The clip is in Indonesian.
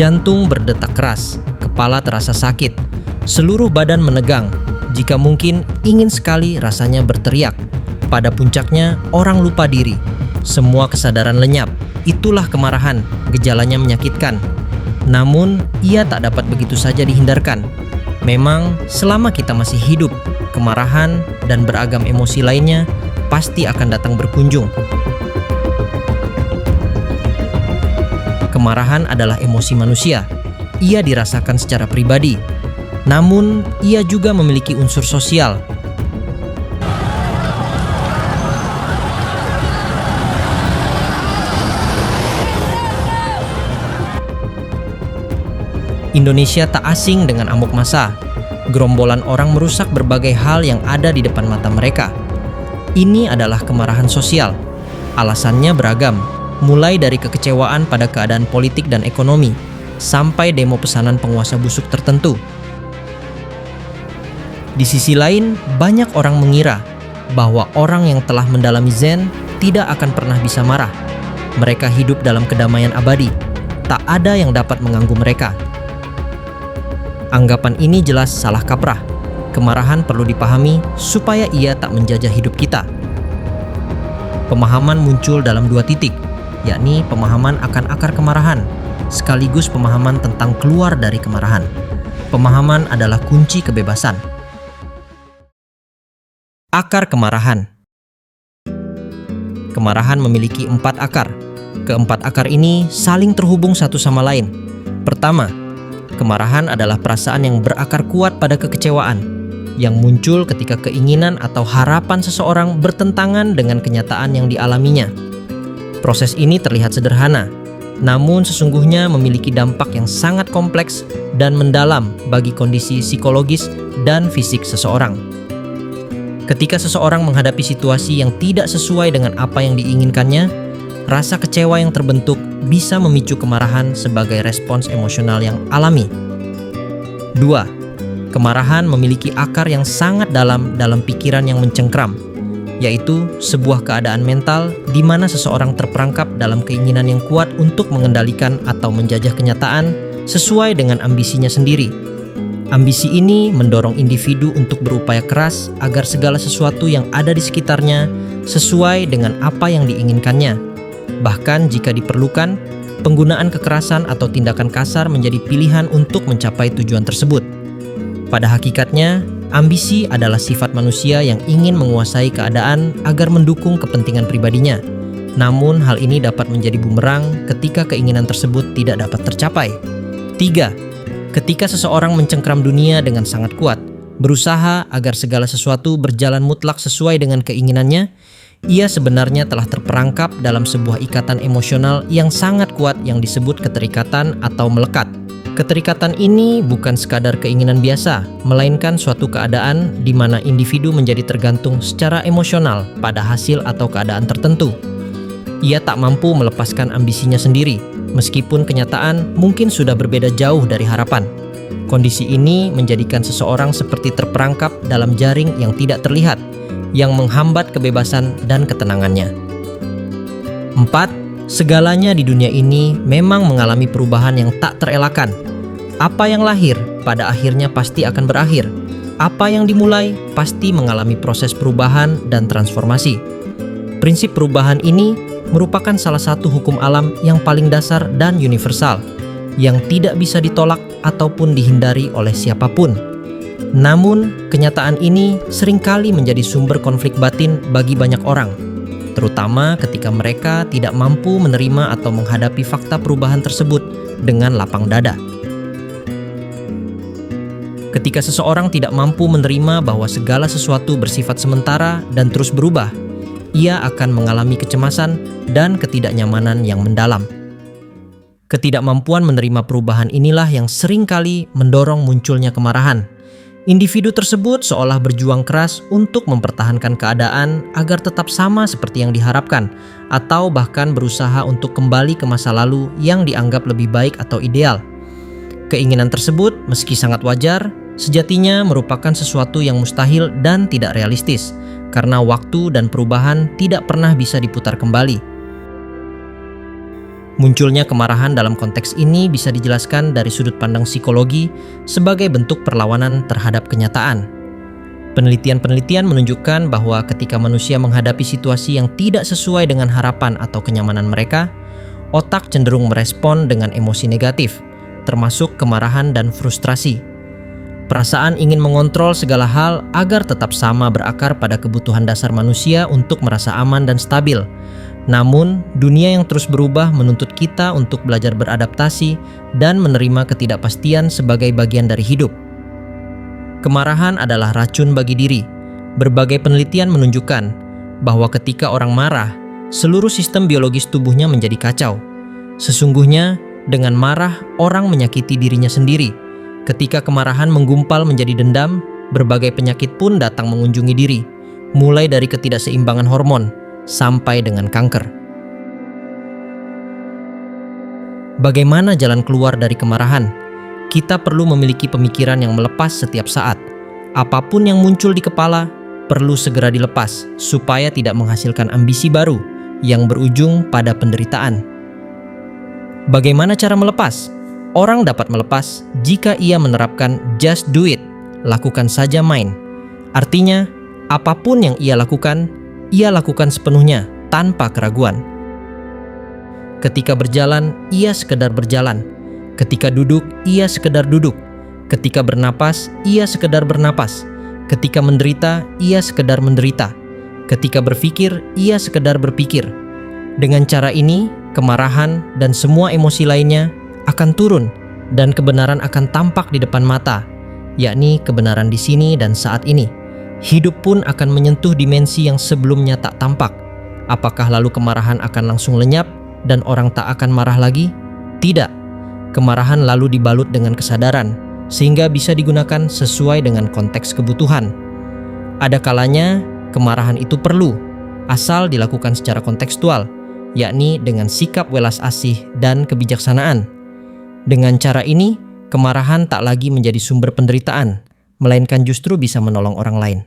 Jantung berdetak keras, kepala terasa sakit, seluruh badan menegang. Jika mungkin, ingin sekali rasanya berteriak. Pada puncaknya, orang lupa diri. Semua kesadaran lenyap. Itulah kemarahan, gejalanya menyakitkan. Namun, ia tak dapat begitu saja dihindarkan. Memang, selama kita masih hidup, kemarahan dan beragam emosi lainnya pasti akan datang berkunjung. Kemarahan adalah emosi manusia. Ia dirasakan secara pribadi. Namun, ia juga memiliki unsur sosial. Indonesia tak asing dengan amuk massa. Gerombolan orang merusak berbagai hal yang ada di depan mata mereka. Ini adalah kemarahan sosial. Alasannya beragam, mulai dari kekecewaan pada keadaan politik dan ekonomi, sampai demo pesanan penguasa busuk tertentu. Di sisi lain, banyak orang mengira bahwa orang yang telah mendalami Zen tidak akan pernah bisa marah. Mereka hidup dalam kedamaian abadi. Tak ada yang dapat mengganggu mereka. Anggapan ini jelas salah kaprah. Kemarahan perlu dipahami supaya ia tak menjajah hidup kita. Pemahaman muncul dalam 2 titik, yakni pemahaman akan akar kemarahan, sekaligus pemahaman tentang keluar dari kemarahan. Pemahaman adalah kunci kebebasan. Akar kemarahan. Kemarahan memiliki 4 akar. Keempat akar ini saling terhubung satu sama lain. Pertama, kemarahan adalah perasaan yang berakar kuat pada kekecewaan, yang muncul ketika keinginan atau harapan seseorang bertentangan dengan kenyataan yang dialaminya. Proses ini terlihat sederhana, namun sesungguhnya memiliki dampak yang sangat kompleks dan mendalam bagi kondisi psikologis dan fisik seseorang. Ketika seseorang menghadapi situasi yang tidak sesuai dengan apa yang diinginkannya, rasa kecewa yang terbentuk bisa memicu kemarahan sebagai respons emosional yang alami. 2. Kemarahan memiliki akar yang sangat dalam pikiran yang mencengkram, yaitu sebuah keadaan mental di mana seseorang terperangkap dalam keinginan yang kuat untuk mengendalikan atau menjajah kenyataan sesuai dengan ambisinya sendiri. Ambisi ini mendorong individu untuk berupaya keras agar segala sesuatu yang ada di sekitarnya sesuai dengan apa yang diinginkannya. Bahkan jika diperlukan, penggunaan kekerasan atau tindakan kasar menjadi pilihan untuk mencapai tujuan tersebut. Pada hakikatnya, ambisi adalah sifat manusia yang ingin menguasai keadaan agar mendukung kepentingan pribadinya. Namun, hal ini dapat menjadi bumerang ketika keinginan tersebut tidak dapat tercapai. 3. Ketika seseorang mencengkram dunia dengan sangat kuat, berusaha agar segala sesuatu berjalan mutlak sesuai dengan keinginannya, ia sebenarnya telah terperangkap dalam sebuah ikatan emosional yang sangat kuat yang disebut keterikatan atau melekat. Keterikatan ini bukan sekadar keinginan biasa, melainkan suatu keadaan di mana individu menjadi tergantung secara emosional pada hasil atau keadaan tertentu. Ia tak mampu melepaskan ambisinya sendiri, meskipun kenyataan mungkin sudah berbeda jauh dari harapan. Kondisi ini menjadikan seseorang seperti terperangkap dalam jaring yang tidak terlihat, yang menghambat kebebasan dan ketenangannya. 4. Segalanya di dunia ini memang mengalami perubahan yang tak terelakkan. Apa yang lahir pada akhirnya pasti akan berakhir. Apa yang dimulai pasti mengalami proses perubahan dan transformasi. Prinsip perubahan ini merupakan salah satu hukum alam yang paling dasar dan universal, yang tidak bisa ditolak ataupun dihindari oleh siapapun. Namun, kenyataan ini seringkali menjadi sumber konflik batin bagi banyak orang, terutama ketika mereka tidak mampu menerima atau menghadapi fakta perubahan tersebut dengan lapang dada. Ketika seseorang tidak mampu menerima bahwa segala sesuatu bersifat sementara dan terus berubah, ia akan mengalami kecemasan dan ketidaknyamanan yang mendalam. Ketidakmampuan menerima perubahan inilah yang seringkali mendorong munculnya kemarahan. Individu tersebut seolah berjuang keras untuk mempertahankan keadaan agar tetap sama seperti yang diharapkan, atau bahkan berusaha untuk kembali ke masa lalu yang dianggap lebih baik atau ideal. Keinginan tersebut, meski sangat wajar, sejatinya merupakan sesuatu yang mustahil dan tidak realistis, karena waktu dan perubahan tidak pernah bisa diputar kembali. Munculnya kemarahan dalam konteks ini bisa dijelaskan dari sudut pandang psikologi sebagai bentuk perlawanan terhadap kenyataan. Penelitian-penelitian menunjukkan bahwa ketika manusia menghadapi situasi yang tidak sesuai dengan harapan atau kenyamanan mereka, otak cenderung merespon dengan emosi negatif, termasuk kemarahan dan frustrasi. Perasaan ingin mengontrol segala hal agar tetap sama berakar pada kebutuhan dasar manusia untuk merasa aman dan stabil. Namun, dunia yang terus berubah menuntut kita untuk belajar beradaptasi dan menerima ketidakpastian sebagai bagian dari hidup. Kemarahan adalah racun bagi diri. Berbagai penelitian menunjukkan bahwa ketika orang marah, seluruh sistem biologis tubuhnya menjadi kacau. Sesungguhnya, dengan marah, orang menyakiti dirinya sendiri. Ketika kemarahan menggumpal menjadi dendam, berbagai penyakit pun datang mengunjungi diri, mulai dari ketidakseimbangan hormon sampai dengan kanker. Bagaimana jalan keluar dari kemarahan? Kita perlu memiliki pemikiran yang melepas setiap saat. Apapun yang muncul di kepala perlu segera dilepas supaya tidak menghasilkan ambisi baru yang berujung pada penderitaan. Bagaimana cara melepas? Orang dapat melepas jika ia menerapkan just do it, lakukan saja main. Artinya, apapun yang ia lakukan sepenuhnya tanpa keraguan. Ketika berjalan, ia sekedar berjalan. Ketika duduk, ia sekedar duduk. Ketika bernapas, ia sekedar bernapas. Ketika menderita, ia sekedar menderita. Ketika berpikir, ia sekedar berpikir. Dengan cara ini, kemarahan dan semua emosi lainnya akan turun dan kebenaran akan tampak di depan mata, yakni kebenaran di sini dan saat ini. Hidup pun akan menyentuh dimensi yang sebelumnya tak tampak. Apakah lalu kemarahan akan langsung lenyap dan orang tak akan marah lagi? Tidak. Kemarahan lalu dibalut dengan kesadaran, sehingga bisa digunakan sesuai dengan konteks kebutuhan. Ada kalanya kemarahan itu perlu, asal dilakukan secara kontekstual, yakni dengan sikap welas asih dan kebijaksanaan. Dengan cara ini, kemarahan tak lagi menjadi sumber penderitaan, melainkan justru bisa menolong orang lain.